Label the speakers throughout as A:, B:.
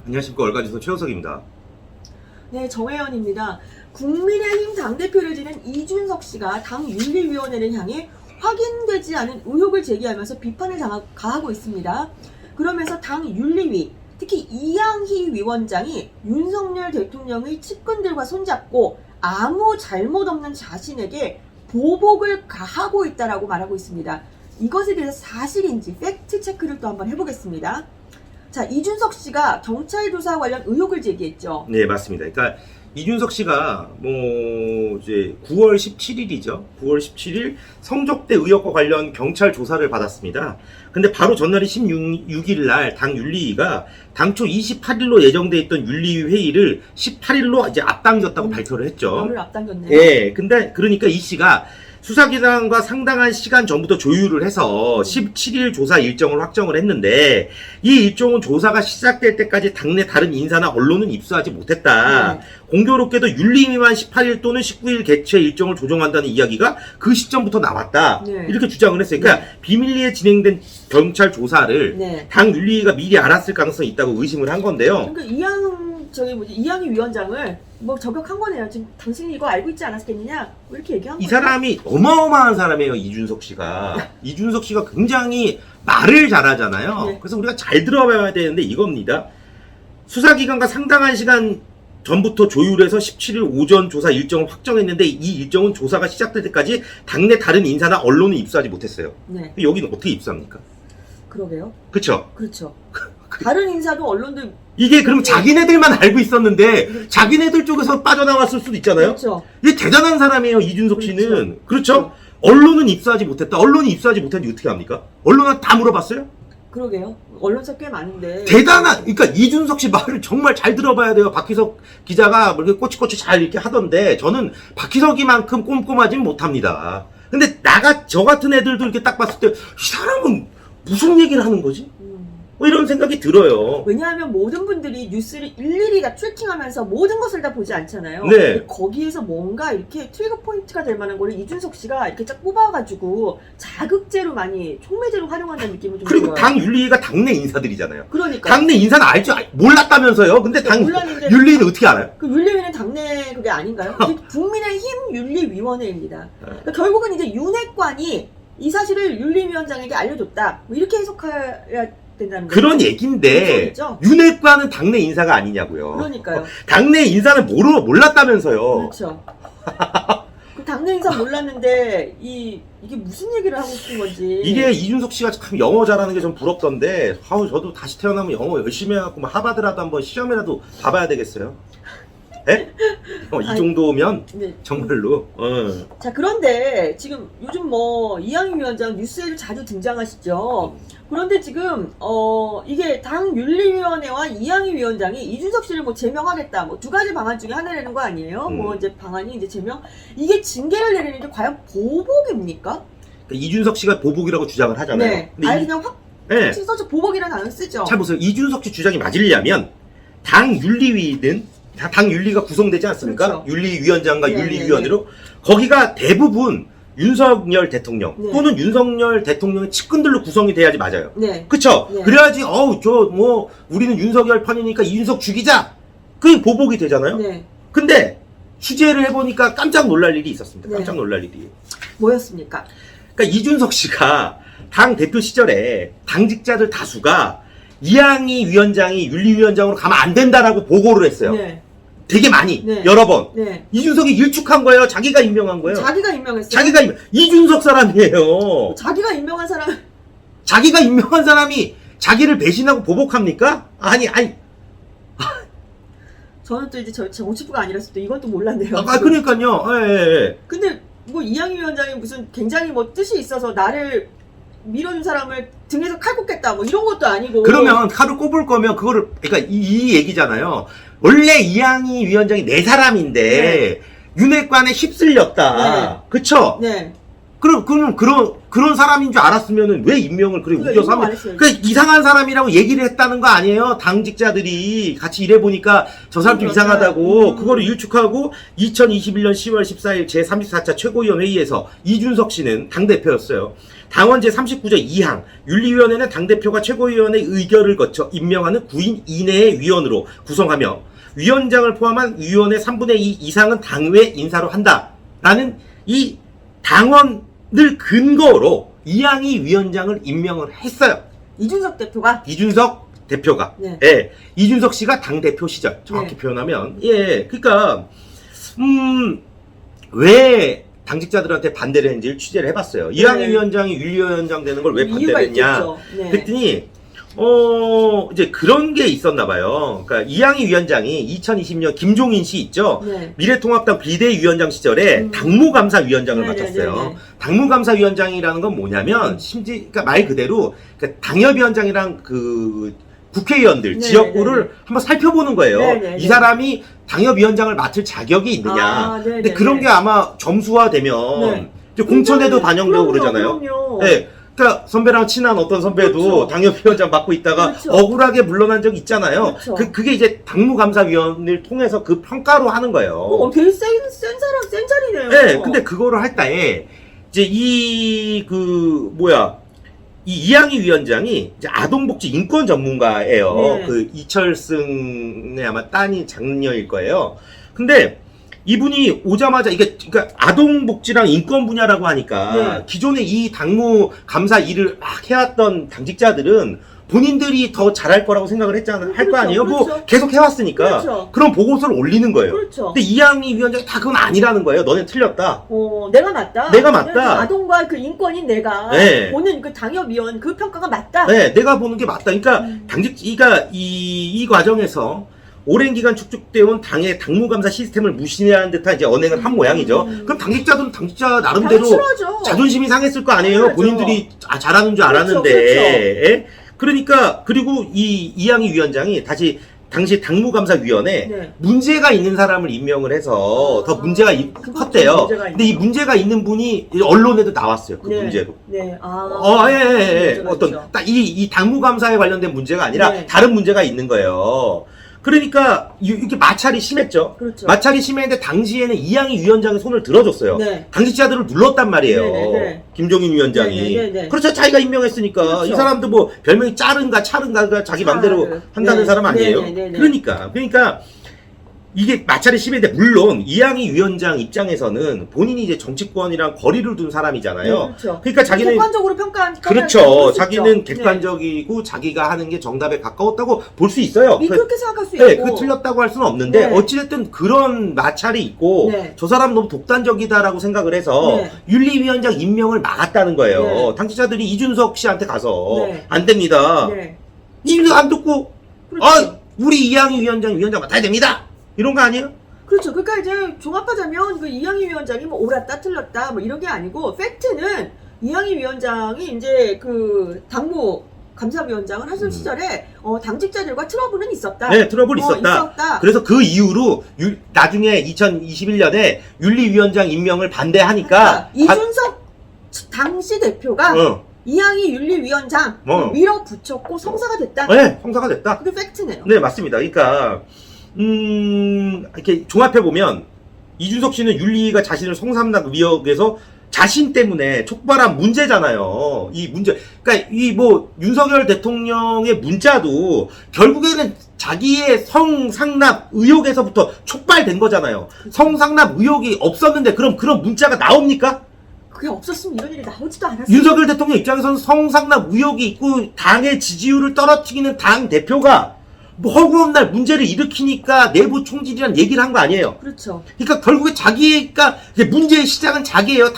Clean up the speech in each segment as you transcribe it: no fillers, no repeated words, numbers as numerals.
A: 안녕하십니까. 얼간지선 최우석입니다.
B: 네, 정혜연입니다. 국민의힘 당대표를 지낸 이준석 씨가 당 윤리위원회를 향해 확인되지 않은 의혹을 제기하면서 비판을 가하고 있습니다. 그러면서 당 윤리위, 특히 이양희 위원장이 윤석열 대통령의 측근들과 손잡고 아무 잘못 없는 자신에게 보복을 가하고 있다라고 말하고 있습니다. 이것에 대해서 사실인지 팩트 체크를 또 한번 해보겠습니다. 자, 이준석 씨가 경찰 조사 관련 의혹을 제기했죠.
A: 네, 맞습니다. 그러니까 이준석 씨가 이제 9월 17일이죠. 9월 17일 성적대 의혹과 관련 경찰 조사를 받았습니다. 근데 바로 전날이 16일 날 당 윤리위가 당초 28일로 예정돼 있던 윤리위 회의를 18일로 이제 앞당겼다고 발표를 했죠.
B: 오늘 앞당겼네요.
A: 예. 근데 그러니까 이 씨가 수사기관과 상당한 시간 전부터 조율을 해서 17일 조사 일정을 확정을 했는데, 이 일정은 조사가 시작될 때까지 당내 다른 인사나 언론은 입수하지 못했다.
B: 네.
A: 공교롭게도 윤리위만 18일 또는 19일 개최 일정을 조정한다는 이야기가 그 시점부터 나왔다.
B: 네.
A: 이렇게 주장을 했어요. 그러니까 비밀리에 진행된 경찰 조사를
B: 네.
A: 당 윤리위가 미리 알았을 가능성이 있다고 의심을 한 건데요.
B: 그러니까 이양희 위원장을 저격한 거네요. 지금 당신이 이거 알고 있지 않았겠느냐? 이렇게 얘기한 거예요.
A: 이 사람이 어마어마한 사람이에요, 이준석 씨가. 이준석 씨가 굉장히 말을 잘하잖아요.
B: 네.
A: 그래서 우리가 잘 들어봐야 되는데 이겁니다. 수사기관과 상당한 시간 전부터 조율해서 17일 오전 조사 일정을 확정했는데, 이 일정은 조사가 시작될 때까지 당내 다른 인사나 언론은 입수하지 못했어요.
B: 네,
A: 여기는 어떻게 입수합니까?
B: 그러게요.
A: 그쵸?
B: 그렇죠. 다른 인사도 언론도
A: 이게 그럼 자기네들만 알고 있었는데 자기네들 쪽에서 빠져나왔을 수도 있잖아요.
B: 그렇죠.
A: 이게 대단한 사람이에요, 이준석 씨는.
B: 그렇죠.
A: 그렇죠? 언론은 입수하지 못했다. 언론이 입수하지 못했는데 어떻게 합니까? 언론은 다 물어봤어요?
B: 그러게요. 언론사 꽤 많은데.
A: 대단한, 그러니까 이준석 씨 말을 정말 잘 들어봐야 돼요. 박희석 기자가 이렇게 꼬치꼬치 잘 이렇게 하던데, 저는 박희석이만큼 꼼꼼하진 못합니다. 근데 저 같은 애들도 이렇게 딱 봤을 때, 이 사람은 무슨 얘기를 하는 거지? 이런 생각이 들어요.
B: 왜냐하면 모든 분들이 뉴스를 일일이 다 트래킹하면서 모든 것을 다 보지 않잖아요.
A: 네.
B: 근데 거기에서 뭔가 이렇게 트리거 포인트가 될 만한 거를 이준석 씨가 이렇게 쫙 뽑아가지고 자극제로 많이 촉매제로 활용한다는 느낌이 좀
A: 그리고
B: 들어요.
A: 당 윤리위가 당내 인사들이잖아요.
B: 그러니까
A: 당내 인사는 몰랐다면서요. 근데 당
B: 몰랐는데
A: 윤리위는 어떻게 알아요?
B: 그 윤리위는 당내 그게 아닌가요? 이게 국민의힘 윤리위원회입니다. 그러니까 결국은 이제 윤핵관이 이 사실을 윤리위원장에게 알려줬다. 이렇게 해석해야 된다는 거죠.
A: 그런 얘긴데
B: 그렇죠.
A: 윤핵관은 당내 인사가 아니냐고요.
B: 그러니까요.
A: 당내 인사는 몰랐다면서요.
B: 그렇죠. 그 당내 인사 몰랐는데 이게 무슨 얘기를 하고 싶은 건지.
A: 이게 이준석 씨가 참 영어 잘하는 게 좀 부럽던데, 저도 다시 태어나면 영어 열심히 해갖고 하버드라도 한번 시험이라도 봐봐야 되겠어요. 네? 이 정도면
B: 네.
A: 정말로.
B: 자, 그런데 지금 요즘 이양희 위원장 뉴스에도 자주 등장하시죠. 그런데 지금 이게 당 윤리위원회와 이양희 위원장이 이준석 씨를 제명하겠다, 두 가지 방안 중에 하나라는 거 아니에요? 이제 방안이 이제 제명, 이게 징계를 내리는데 과연 보복입니까?
A: 그러니까 이준석 씨가 보복이라고 주장을 하잖아요.
B: 네.
A: 근데
B: 아예 그냥 확
A: 네.
B: 써서 보복이라는 단어 쓰죠.
A: 잘 보세요. 이준석 씨 주장이 맞으려면 당 윤리위는 당 윤리가 구성되지 않습니까?
B: 그렇죠.
A: 윤리위원장과
B: 네,
A: 윤리위원회로 거기가 대부분 윤석열 대통령
B: 네.
A: 또는 윤석열 대통령의 측근들로 구성이 돼야지 맞아요.
B: 네.
A: 그쵸?
B: 네.
A: 그래야지 우리는 윤석열 편이니까 이준석 죽이자, 그게 보복이 되잖아요.
B: 네.
A: 근데 취재를 해보니까 깜짝 놀랄 일이 있었습니다.
B: 네.
A: 깜짝 놀랄 일이.
B: 뭐였습니까?
A: 그러니까 이준석 씨가 당 대표 시절에 당직자들 다수가 이양희 위원장이 윤리위원장으로 가면 안 된다라고 보고를 했어요.
B: 네.
A: 되게 많이,
B: 네.
A: 여러 번.
B: 네.
A: 이준석이 일축한 거예요? 자기가 임명한 거예요?
B: 자기가 임명했어요.
A: 이준석 사람이에요.
B: 자기가 임명한 사람.
A: 자기가 임명한 사람이 자기를 배신하고 보복합니까? 아니.
B: 저는 또 이제 정치부가 아니라서 또 이건 또 몰랐네요.
A: 그러니까요. 예.
B: 근데 이양희 위원장이 무슨 굉장히 뜻이 있어서 나를 밀어준 사람을 등에서 칼 꼽겠다 이런 것도 아니고.
A: 그러면 칼을 꼽을 거면 그거를, 그러니까 이 얘기잖아요. 원래 이양희 위원장이 내 사람인데
B: 네.
A: 윤핵관에 휩쓸렸다.
B: 네.
A: 그쵸?
B: 네.
A: 그런 사람인 줄 알았으면은 왜 임명을 그래
B: 그러니까
A: 우겨서
B: 임명 안
A: 하면
B: 했어요.
A: 그 이상한 사람이라고 얘기를 했다는 거 아니에요? 당직자들이 같이 일해 보니까 저 사람 좀
B: 그렇죠.
A: 이상하다고 그거를 일축하고 2021년 10월 14일 제 34차 최고위원 회의에서 이준석 씨는 당 대표였어요. 당원 제 39조 2항 윤리위원회는 당 대표가 최고위원의 의결을 거쳐 임명하는 9인 이내의 위원으로 구성하며 위원장을 포함한 위원회 3분의 2 이상은 당외 인사로 한다라는 이 당원을 근거로 이양희 위원장을 임명을 했어요.
B: 이준석 대표가
A: 이준석 대표가.
B: 네.
A: 예. 이준석 씨가 당 대표 시절 정확히
B: 네.
A: 표현하면 예. 그러니까 왜 당직자들한테 반대를 했는지를 취재를 해봤어요. 이양희 위원장이 윤리위원장 되는 걸 왜 반대를
B: 이유가
A: 했냐?
B: 있겠죠. 네.
A: 그랬더니 이제 그런 게 있었나 봐요. 그러니까 이양희 위원장이 2020년 김종인 씨 있죠?
B: 네.
A: 미래통합당 비대위원장 시절에 당무감사위원장을 맡았어요.
B: 네네네네.
A: 당무감사위원장이라는 건 뭐냐면 그러니까 말 그대로 그러니까 당협위원장이랑 그 국회의원들
B: 네네네네.
A: 지역구를 한번 살펴보는 거예요.
B: 네네네.
A: 이 사람이 당협위원장을 맡을 자격이 있느냐.
B: 아, 네네네.
A: 근데 그런 게 아마 점수화되면
B: 네.
A: 이제 공천에도
B: 굉장히-
A: 반영되고
B: 그럼요,
A: 그러잖아요.
B: 그럼요.
A: 네. 그러니까 선배랑 친한 어떤 선배도
B: 그렇죠.
A: 당협위원장 맡고 있다가
B: 그렇죠.
A: 억울하게 물러난 적이 있잖아요.
B: 그렇죠.
A: 그게 이제 당무감사위원을 통해서 그 평가로 하는 거예요.
B: 되게 센 사람, 센 자리네요.
A: 네, 근데 그거를 할 때에 이제 이 이양희 위원장이 이제 아동복지 인권 전문가예요.
B: 네.
A: 그 이철승의 아마 딸이 장녀일 거예요. 근데 이분이 오자마자 그러니까 아동복지랑 인권 분야라고 하니까
B: 네.
A: 기존에 이 당무 감사 일을 막 해왔던 당직자들은 본인들이 더 잘할 거라고 생각을 했잖아. 할 거
B: 그렇죠,
A: 아니에요? 뭐
B: 그렇죠.
A: 계속 해왔으니까.
B: 그렇죠.
A: 그런 보고서를 올리는 거예요.
B: 그렇죠.
A: 근데 이양희 위원장이 다 그건 아니라는 거예요. 너네 틀렸다.
B: 내가 맞다.
A: 내가 맞다.
B: 아동과 그 인권인 내가
A: 네.
B: 보는 그 당협위원 그 평가가 맞다.
A: 네, 내가 보는 게 맞다. 그러니까 당직이가 이 과정에서 오랜 기간 축적되어 온 당의 당무감사 시스템을 무시하는 듯한 이제 언행을 한 모양이죠. 그럼 당직자들은 당직자 나름대로
B: 당연하죠.
A: 자존심이 상했을 거 아니에요.
B: 당연하죠.
A: 본인들이 잘하는 줄 알았는데.
B: 그렇죠.
A: 예? 그러니까 그리고 이 이양희 위원장이 당시 당무감사위원회
B: 네.
A: 문제가 있는 사람을 임명을 해서 더 문제가
B: 그건
A: 컸대요.
B: 좀 문제가
A: 근데 이 문제가 있는 분이 언론에도 나왔어요. 그
B: 네.
A: 문제로.
B: 네.
A: 예.
B: 문제가
A: 어떤,
B: 있죠.
A: 딱 이 당무감사에 관련된 문제가 아니라
B: 네.
A: 다른 문제가 있는 거예요. 그러니까, 이렇게 마찰이 심했죠.
B: 그렇죠.
A: 마찰이 심했는데, 당시에는 이양희 위원장이 손을 들어줬어요.
B: 네.
A: 당직자들을 눌렀단 말이에요.
B: 네네네.
A: 김종인 위원장이.
B: 네네네.
A: 그렇죠. 자기가 임명했으니까.
B: 그렇죠.
A: 이 사람도 뭐, 별명이 짜른가 차른가가 자기 맘대로 한다는
B: 네.
A: 사람 아니에요.
B: 네네네네.
A: 그러니까, 이게 마찰이 심했는데 물론 이양희 위원장 입장에서는 본인이 이제 정치권이랑 거리를 둔 사람이잖아요.
B: 네, 그렇죠.
A: 그러니까 자기는
B: 객관적으로 평가한
A: 그렇죠. 자기는 객관적이고 자기가 하는 게 정답에 가까웠다고 볼 수 있어요.
B: 그렇게 생각할 수 있고.
A: 네, 그 틀렸다고 할 수는 없는데
B: 네.
A: 어찌됐든 그런 마찰이 있고
B: 네.
A: 저 사람 너무 독단적이다라고 생각을 해서
B: 네.
A: 윤리위원장 임명을 막았다는 거예요.
B: 네.
A: 당직자들이 이준석 씨한테 가서
B: 네.
A: 안 됩니다.
B: 네.
A: 이거 안 듣고
B: 그렇죠.
A: 우리 이양희 위원장 맡아야 됩니다. 이런 거 아니에요?
B: 그렇죠. 그러니까 이제 종합하자면 그 이양희 위원장이 뭐 옳았다 틀렸다 뭐 이런 게 아니고 팩트는 이양희 위원장이 이제 그 당무 감사위원장을 하던 시절에 당직자들과 트러블은 있었다.
A: 네, 트러블 있었다. 그래서 그 이후로 나중에 2021년에 윤리위원장 임명을 반대하니까
B: 이준석 당시 대표가 이양희 윤리위원장 밀어붙였고 성사가 됐다.
A: 네, 성사가 됐다.
B: 그게 팩트네요.
A: 네, 맞습니다. 그러니까 이렇게 종합해 보면 이준석 씨는 윤리가 자신을 성삼락 의혹에서 자신 때문에 촉발한 문제잖아요. 이 문제, 그러니까 이 뭐 윤석열 대통령의 문자도 결국에는 자기의 성상납 의혹에서부터 촉발된 거잖아요. 성상납 의혹이 없었는데 그럼 그런 문자가 나옵니까?
B: 그게 없었으면 이런 일이 나오지도 않았어요.
A: 윤석열 대통령 입장에서는 성상납 의혹이 있고 당의 지지율을 떨어뜨리는 당 대표가 뭐 허구한 날 문제를 일으키니까 내부 총질이란 얘기를 한 거 아니에요.
B: 그렇죠.
A: 그러니까 결국에 자기가 문제의 시작은 자기예요.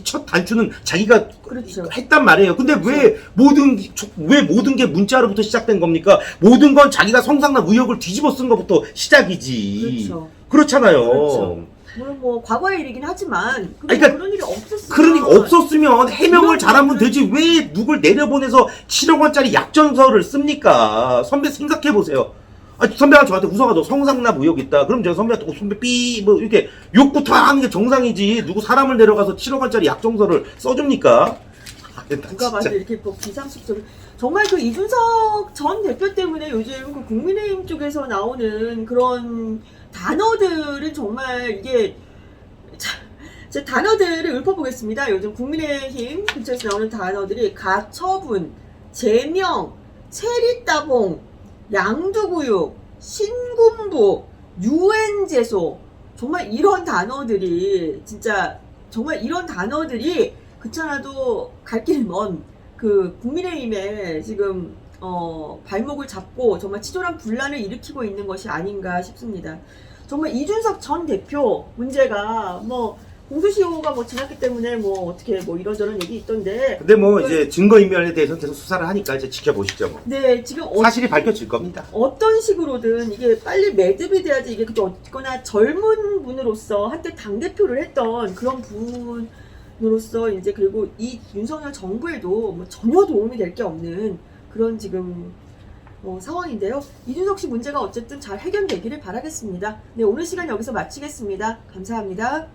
A: 첫 단추는 자기가
B: 그렇죠.
A: 했단 말이에요. 근데 왜 모든 게 문자로부터 시작된 겁니까? 모든 건 자기가 성상납 의혹을 뒤집어 쓴 것부터 시작이지.
B: 그렇죠.
A: 그렇잖아요.
B: 그렇죠. 물론 뭐 과거의 일이긴 하지만
A: 그러니까
B: 그런 일이 없었으면
A: 그러니까 없었으면 해명을
B: 이런
A: 잘하면
B: 거는-
A: 되지 왜 누굴 내려보내서 7억 원짜리 약정서를 씁니까? 선배 생각해 보세요. 선배가 저한테 우서가 너 성상납 의혹 있다. 그럼 제가 선배한테 선배 뭐 이렇게 욕부터 하는 게 정상이지. 누구 사람을 데려가서 7억 원짜리 약정서를 써줍니까?
B: 누가 봐도 이렇게 뭐 비상식적으로 정말 그 이준석 전 대표 때문에 요즘 그 국민의힘 쪽에서 나오는 그런 단어들은 정말 이게 제 단어들을 읊어보겠습니다. 요즘 국민의힘 근처에서 나오는 단어들이 가처분, 제명, 체리따봉, 양두구육, 신군부, 유엔제소, 정말 이런 단어들이 진짜 정말 이런 단어들이 그렇잖아도 갈 길 먼 그 국민의힘에 지금 발목을 잡고 정말 치졸한 분란을 일으키고 있는 것이 아닌가 싶습니다. 정말 이준석 전 대표 문제가 뭐 공소시효가 뭐 지났기 때문에 뭐 어떻게 뭐 이런저런 얘기 있던데.
A: 근데 뭐 이제 증거인멸에 대해서는 계속 수사를 하니까 이제 지켜보시죠. 뭐.
B: 네, 지금
A: 사실이 밝혀질 겁니다.
B: 어떤 식으로든 이게 빨리 매듭이 돼야지 이게 어쨌거나 젊은 분으로서 한때 당대표를 했던 그런 분으로서 이제 그리고 이 윤석열 정부에도 뭐 전혀 도움이 될 게 없는 그런 지금 상황인데요. 이준석 씨 문제가 어쨌든 잘 해결되기를 바라겠습니다. 네, 오늘 시간 여기서 마치겠습니다. 감사합니다.